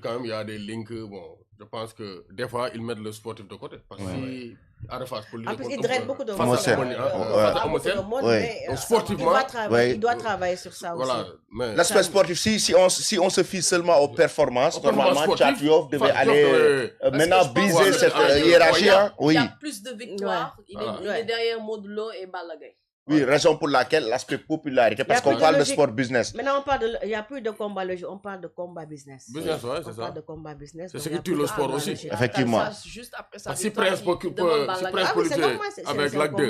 quand même, il y a des links. Bon, je pense que des fois, ils mettent le sportif de côté. Parce que si Arafat pour lui En plus, il draine beaucoup de monde. Donc, sportivement, il doit travailler sur ça aussi. L'aspect sportif, si on se fie seulement aux performances, normalement, Thiatou Yoff devait aller maintenant briser cette hiérarchie. Il y a plus de victoires. Il est derrière Modulo et Balla Gaye. Oui, raison pour laquelle l'aspect popularité, parce qu'on parle de sport business. Maintenant, il n'y a plus de combat logique, on parle de combat business. Business, ouais, c'est ça. On parle de combat business. C'est ce qui tue le sport aussi. Effectivement. Juste après ça, si Prince peut lutter avec l'AC 2,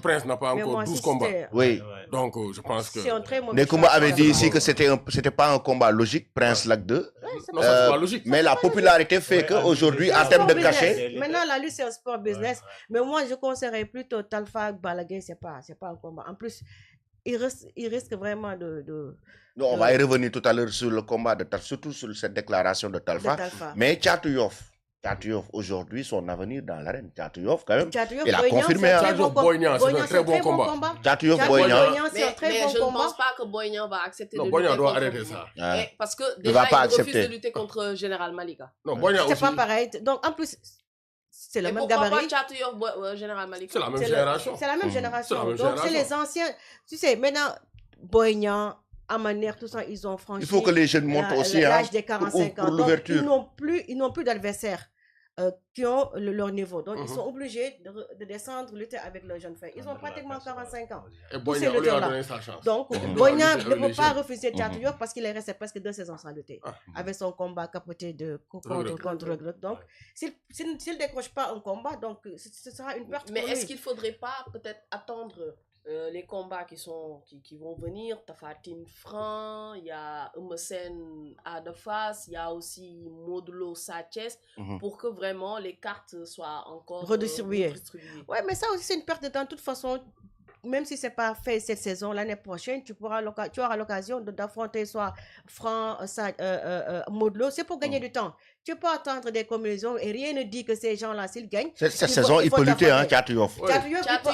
Prince n'a pas encore 12 combats. Oui. Donc, je pense que... Nekouma avait dit ici que c'était pas un combat logique, Prince l'AC 2. Non, c'est pas logique. Mais la popularité fait qu'aujourd'hui, en termes de cachet... Maintenant, la lutte, c'est un sport business. Mais moi, je conseillerais plutôt Talfa Balla Gaye, c'est pas un combat. En plus, il risque vraiment de... Non, on va y revenir tout à l'heure sur le combat de Talfa, surtout sur cette déclaration de Talfa. Mais Thiatou Yoff, aujourd'hui, son avenir dans l'arène. Thiatou Yoff, quand même, il a confirmé. Boignan, c'est un très bon combat. Thiatou Yoff, Boignan. Mais je ne pense pas que Boignan va accepter de lutter. Non, Boignan doit arrêter ça. Parce que déjà, il refuse de lutter contre Général Malika. Non, Boignan aussi. C'est pas pareil. Donc, en plus... C'est le même gabarit. Général Malik. C'est la même génération. C'est la même génération. Donc, c'est les anciens. Tu sais, maintenant, Boignan, Amaner, tout ça, ils ont franchi. Il faut que les jeunes montent aussi. L'âge des 45 ans. Pour l'ouverture. Ils n'ont plus d'adversaires qui ont leur niveau. Donc, ils sont obligés de descendre, lutter avec leurs jeunes frères. Ils ont pratiquement 45 ans. Et Boignan, on lui a donné sa chance. Donc, Boignan ne peut pas refuser Thiatou Yoff parce qu'il est resté presque 2 saisons sans lutter. Avec son combat capoté contre le Grec. Donc, s'il ne décroche pas un combat, donc ce sera une perte. Mais est-ce qu'il ne faudrait pas peut-être attendre les combats qui vont venir? Tafatine Franc, il y a Eumesen Adefas, il y a aussi Modulo Satches, pour que vraiment les cartes soient encore redistribuées. Ouais, mais ça aussi c'est une perte de temps. De toute façon, même si ce n'est pas fait cette saison, l'année prochaine, tu auras l'occasion d'affronter soit Franc, Modulo. C'est pour gagner du temps. Tu peux attendre des combinaisons et rien ne dit que ces gens-là, s'ils gagnent... Cette saison, il peut lutter, hein, Thiatou Yoff.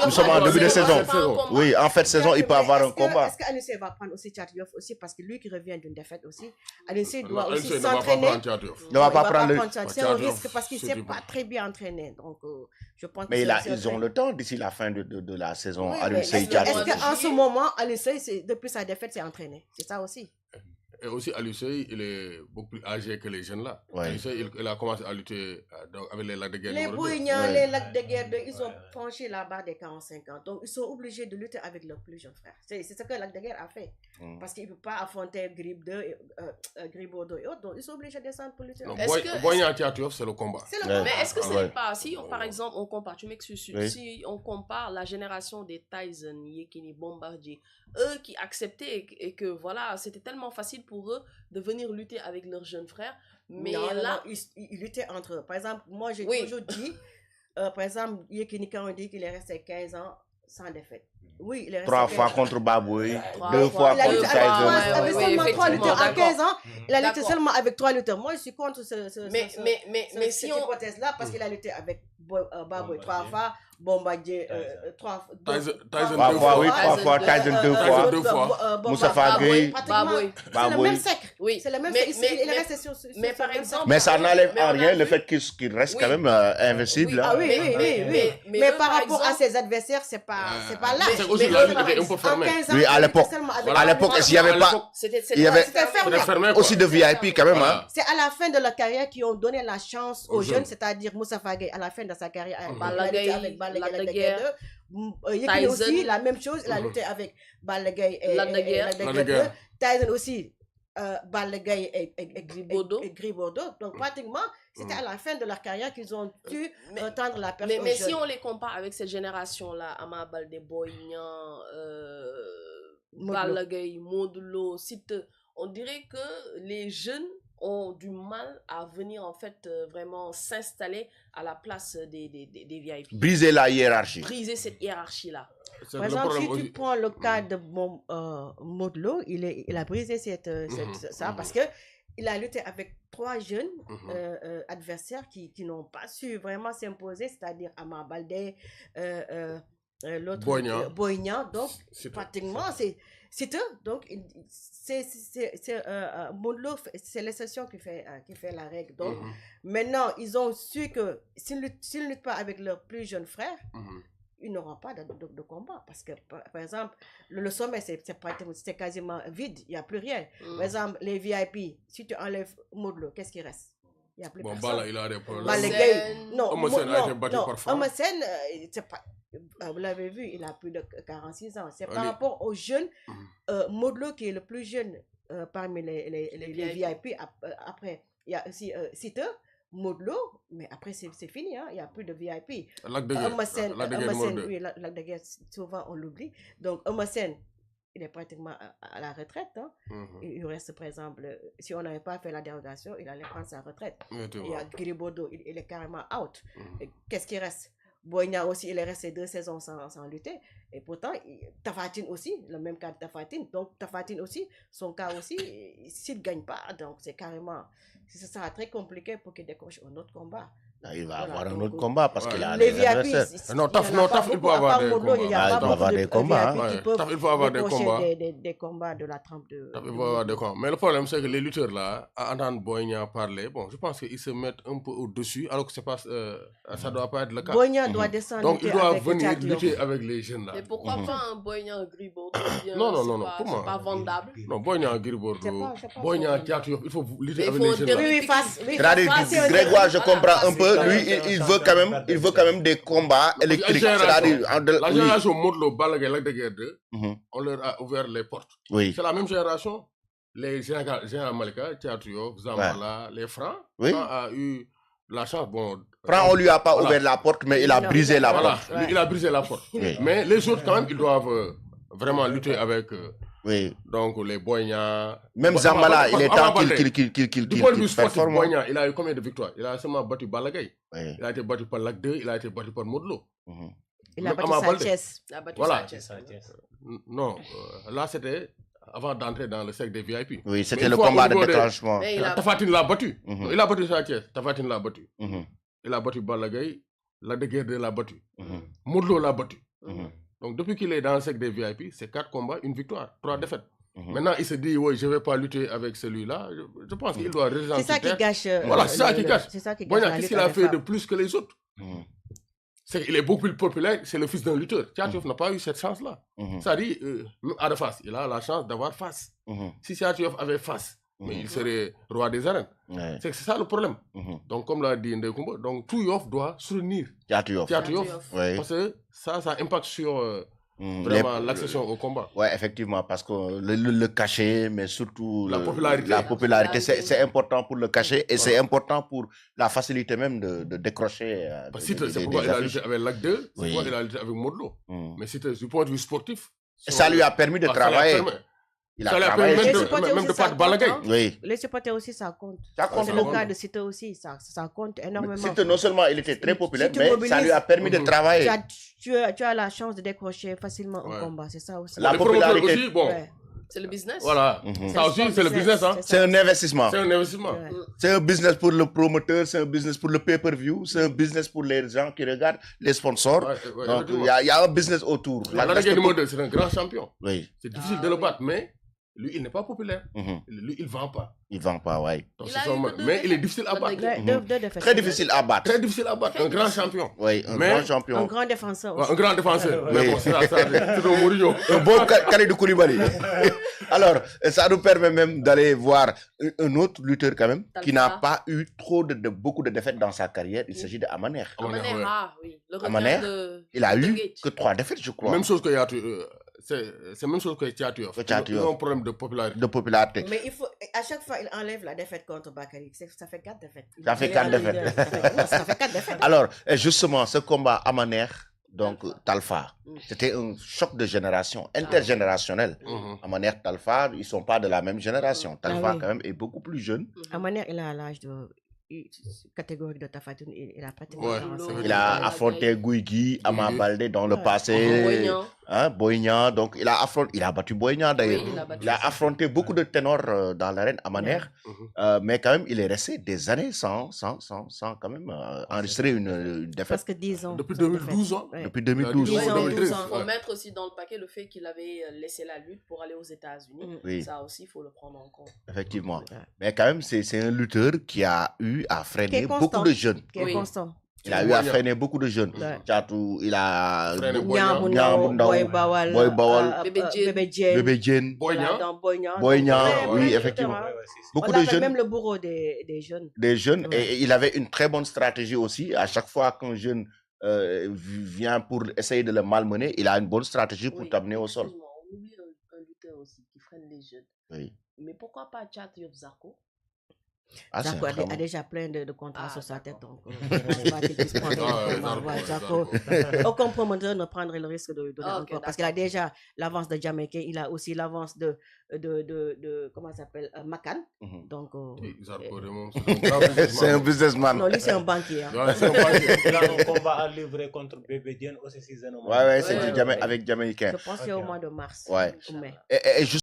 Nous sommes en début de saison. Oui, en fait, saison, il peut avoir un combat. Est-ce qu'Anissé va prendre aussi Thiatou Yoff aussi? Parce que lui qui revient d'une défaite aussi, Anissé doit aussi s'entraîner. Il ne va pas prendre. C'est un risque parce qu'il ne s'est pas très bien entraîné. Donc, je pense mais ils ont le temps d'ici la fin de la saison. Est-ce qu'en ce moment, Anissé, depuis sa défaite, s'est entraîné? C'est ça aussi. Et aussi, Alusei, il est beaucoup plus âgé que les jeunes là. Ouais. Alusei, il a commencé à lutter avec les lacs de guerre. Les Boignan, les lacs de guerre, ils ont franchi la barre des 45 ans. Donc, ils sont obligés de lutter avec leurs plus jeunes frères. C'est ce que lac de guerre a fait. Parce qu'il ne peut pas affronter Gribaud et autres. Donc, ils sont obligés de descendre pour lutter. Boignan Thiatou Yoff, c'est le combat. Mais est-ce que ce n'est pas, si par exemple on compare, tu m'excuses, si on compare la génération des Tyson, Yekini, Bombardier, eux qui acceptaient et que voilà, c'était tellement facile pour eux de venir lutter avec leurs jeunes frères, mais là... Ils luttaient entre eux. Par exemple, moi j'ai toujours dit, par exemple, Yekini quand on dit qu'il est resté 15 ans sans défaite. Oui, il est resté 3 fois contre Baboy, 2 fois contre Tyson. Avec seulement 3 lutteurs en 15 ans, il a lutté seulement avec 3 lutteurs. Moi, je suis contre cette hypothèse-là parce qu'il a lutté avec Baboy 3 fois, Bombardier 3 fois, oui, 3 fois, Tyson 2 fois, Moustapha Gueye, Baboy. C'est le même sacre. Oui, c'est le même sacre. Il est resté sur mais par exemple, mais ça n'enlève en rien le fait qu'il reste quand même invincible. Ah oui. Mais par rapport à ses adversaires, c'est pas là. C'est aussi la lutte était un peu fermée. Oui, à l'époque, il n'y avait pas. Il y avait aussi de VIP quand même. C'est à la fin de leur carrière qu'ils ont donné la chance aux jeunes, c'est-à-dire Moustapha Gueye à la fin de sa carrière avec Balla Gaye 2. Yekini aussi, la même chose, il a lutté avec Balla Gaye et Lac de Guerre 2. Tyson aussi, Balla Gaye et Gribaud. Donc pratiquement, c'était à la fin de leur carrière qu'ils ont dû tendre la perche aux jeunes. Mais si on les compare avec cette génération-là, Ama Baldé, Boignan, Balla Gaye, Modulo, on dirait que les jeunes ont du mal à venir en fait vraiment s'installer à la place des VIP. Briser la hiérarchie. Briser cette hiérarchie-là. Par exemple, si tu prends le cas de Modulo, il a brisé ça parce que il a lutté avec 3 jeunes adversaires qui n'ont pas su vraiment s'imposer, c'est-à-dire Ama Baldé, l'autre Boignan. Donc, pratiquement, Siteu, donc, Modou Lo, c'est l'exception qui fait la règle. Donc, maintenant, ils ont su que s'ils ne luttent pas avec leurs plus jeunes frères, ils n'auront pas de combat. Parce que, par exemple, le sommet, c'est quasiment vide. Il n'y a plus rien. Par exemple, les VIP, si tu enlèves Modou Lo, qu'est-ce qui reste? Il n'y a plus personne. Bala, il a des problèmes. Eumeu Sène a été battu par Franc. Eumeu Sène, vous l'avez vu, il a plus de 46 ans. C'est par rapport aux jeunes, Modou Lo qui est le plus jeune parmi les VIP. Après, il y a aussi Siteu, Modou Lo, mais après c'est fini, hein? Il n'y a plus de VIP. Eumeu Sène, oui, Lac de Guiers, souvent on l'oublie. Donc Eumeu Sène, il est pratiquement à la retraite. Hein? Il reste, par exemple, si on n'avait pas fait la dérogation, il allait prendre sa retraite. Il y a Gris Bordeaux, il est carrément out. Qu'est-ce qui reste? Boy Niang aussi, il est resté 2 saisons sans lutter. Et pourtant, Tapha Tine aussi, le même cas de Tapha Tine. Donc, Tapha Tine aussi, son cas aussi, s'il ne gagne pas, donc c'est carrément... Ça sera très compliqué pour qu'il décroche un autre combat. Il va avoir un autre combat parce qu'il a les VIP. Non, Taf, il peut avoir des combats. Il va avoir des combats. Il faut avoir des combats. Des combats de la trempe de... Il faut avoir des combats. Mais le problème, c'est que les lutteurs là, à entendre Boy Niang parler, bon, je pense qu'ils se mettent un peu au-dessus, alors que ça ne doit pas être le cas. Boy Niang doit descendre. Donc, il doit venir lutter avec les jeunes là. Mais pourquoi pas un Boy Niang Gris Bordeaux? Non, c'est pas vendable. Non, Boy Niang Gris Bordeaux, Boy Niang Thiatou Yoff, il faut lutter avec les jeunes là. Oui, c'est-à-dire, Grégoire, je comprends un peu, lui, il veut quand même des combats électriques. La génération Modou Lo, Balla Gaye, Lac de Guiers 2, on leur a ouvert les portes. Oui. C'est la même génération. Les généraux Malika, Thiatou Yoff, Zambala, les Francs, oui. Franc a eu la chance. Bon, Franc, on lui a pas ouvert la porte, mais il a brisé la porte. Il a brisé la porte. Mais les autres, quand même, ils doivent vraiment lutter avec... Oui. Donc, les Boy Niang... Même Zambala, il est temps qu'il Du point de vue sportif, performe. Boy Niang, il a eu combien de victoires? Il a seulement battu Balla Gaye. Oui. Il a été battu par Lac 2, il a été battu par Modou Lo. Il a battu Sathies. Non, là, c'était avant d'entrer dans le cercle des VIP. Oui, c'était le combat de déclenchement. Tapha Tine l'a battu. Il a battu Sathies. Tapha Tine l'a battu. Il a battu Balla Gaye. Lac de Guiers 2 l'a battu. Modou Lo l'a battu. Donc, depuis qu'il est dans le cercle des VIP, c'est 4 combats, 1 victoire, 3 défaites. Maintenant, il se dit, oui, je ne vais pas lutter avec celui-là. Je pense qu'il doit résister. C'est ça qui gâche. Voilà, c'est ça qui gâche. Voilà, qu'est-ce qu'il a fait de plus que les autres? C'est qu'il est beaucoup plus populaire, c'est le fils d'un lutteur. Thiatou Yoff n'a pas eu cette chance-là. Ça dit, à de face, il a la chance d'avoir face. Si Thiatou Yoff avait face, mais il serait roi des arènes. C'est ça le problème. Donc, comme l'a dit Ndeye Koumba, donc tout Yoff doit soutenir Thiatou Yoff. Parce que ça impacte sur vraiment l'accession au combat. Oui, effectivement, parce que le cachet, mais surtout la popularité, c'est important pour le cachet et c'est important pour la facilité même de décrocher. C'est pourquoi il a lutté avec Lac 2, c'est pourquoi il a lutté avec Modou Lo. Mais c'était du point de vue sportif. Ça lui a permis de travailler. Ça lui a permis même de battre Balla Gaye. Oui. Les supporters aussi, ça compte. C'est le cas de Siteu aussi, ça compte énormément. Siteu, non seulement il était très populaire, mais ça lui a permis de travailler. Tu as la chance de décrocher facilement un combat, c'est ça aussi. La popularité aussi, bon. C'est le business. Voilà. Ça aussi, c'est le business. Hein. C'est un investissement. C'est un investissement. C'est un business pour le promoteur, c'est un business pour le pay-per-view, c'est un business pour les gens qui regardent, les sponsors. Donc, il y a un business autour. Lac de Guiers numéro 2, c'est un grand champion. Oui. C'est difficile de le battre, mais lui, il n'est pas populaire. Lui, il ne vend pas. Il ne vend pas, oui. Mais il est difficile à battre. Très difficile à battre. Très difficile à battre. Un grand champion. Oui, un grand champion. Un grand défenseur aussi. Un grand défenseur. Mais bon, c'est un Mourinho. Un bon Kalidou Koulibaly. Alors, ça nous permet même d'aller voir un autre lutteur quand même, qui n'a pas eu beaucoup de défaites dans sa carrière. Il s'agit de Amaner. Amaner, il a eu que 3 défaites, je crois. Même chose que c'est la même chose que Thiatou Yoff. Il a un problème de popularité. Mais à chaque fois, il enlève la défaite contre Bakary. Ça fait 4 défaites. Ça fait 4 défaites. Ça fait 4 défaites. Alors, justement, ce combat Amaner, donc Talfa, c'était un choc de génération, intergénérationnel. Amaner, Talfa, ils ne sont pas de la même génération. Talfa, quand même, est beaucoup plus jeune. Amaner, il a l'âge de... catégorie de Tapha Tine, il a pratiquement il a affronté Guigui, Ama Baldé dans le passé. Hein, Boy Niang, donc il a battu Boy Niang d'ailleurs. Oui, il a affronté beaucoup de ténors dans l'arène à Maner, mais quand même, il est resté des années sans quand même enregistrer une défaite. Presque 10 ans. Depuis 2012 ans. Depuis 2012. Il faut mettre aussi dans le paquet le fait qu'il avait laissé la lutte pour aller aux États-Unis. Oui. Ça aussi, il faut le prendre en compte. Effectivement. Mais quand même, c'est un lutteur qui a eu à freiner beaucoup de jeunes. Qui est constant. Il a eu à freiner beaucoup de jeunes. Tchatou, il a... Boy Bawal, Bébé Diène. Boy Niang. Boy Niang, oui, effectivement. Beaucoup de jeunes. même le bourreau des jeunes. Des jeunes. Et il avait une très bonne stratégie aussi. À chaque fois qu'un jeune vient pour essayer de le malmener, il a une bonne stratégie pour t'amener au sol. On oublie un lutteur aussi qui freine les jeunes. Oui. Mais pourquoi pas Thiatou Yoff Zarko? Zarko a déjà plein de contrats sur sa tête. Donc, aucun promoteur ne prendrait le risque de lui donner encore. Parce qu'il a déjà l'avance de Jamaïcain, il a aussi l'avance de comment ça s'appelle, Makan. Donc, c'est un businessman. Non, lui, c'est un banquier. Il a un combat à livrer contre Bébé Diène aussi. Ouais, c'est avec Jamaïcain. Je pense que c'est au mois de mars. Ouais. Ou mai. Et